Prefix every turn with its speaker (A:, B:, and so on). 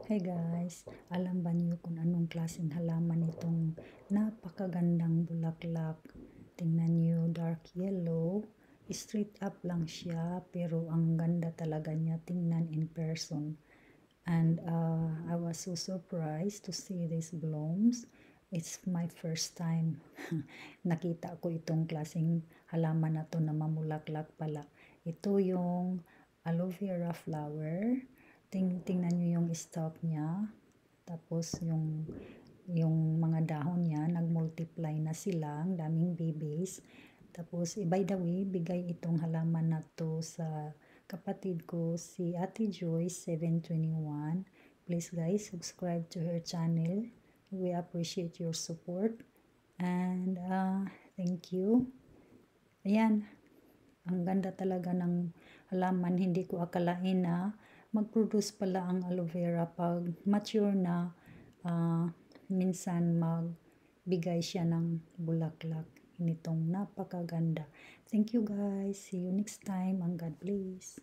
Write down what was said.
A: Hey guys, alam ba niyo kung anong klaseng halaman itong napakagandang bulaklak? Tingnan niyo, dark yellow, straight up lang siya, pero ang ganda talaga niya tingnan in person. And I was so surprised to see these blooms. It's my first time nakita ko itong klaseng halaman na to na mamulaklak pala. Ito yung aloe vera flower. Tingnan nyo yung stalk niya. Tapos yung mga dahon niya, nag-multiply na sila. Ang daming babies. Tapos, by the way, bigay itong halaman na to sa kapatid ko, si Ate Joy 721. Please guys, subscribe to her channel. We appreciate your support. And thank you. Ayan, ang ganda talaga ng halaman. Hindi ko akalain na mag-produce pala ang aloe vera pag mature na, minsan magbigay siya ng bulaklak nitong napakaganda. Thank you guys. See you next time and God bless.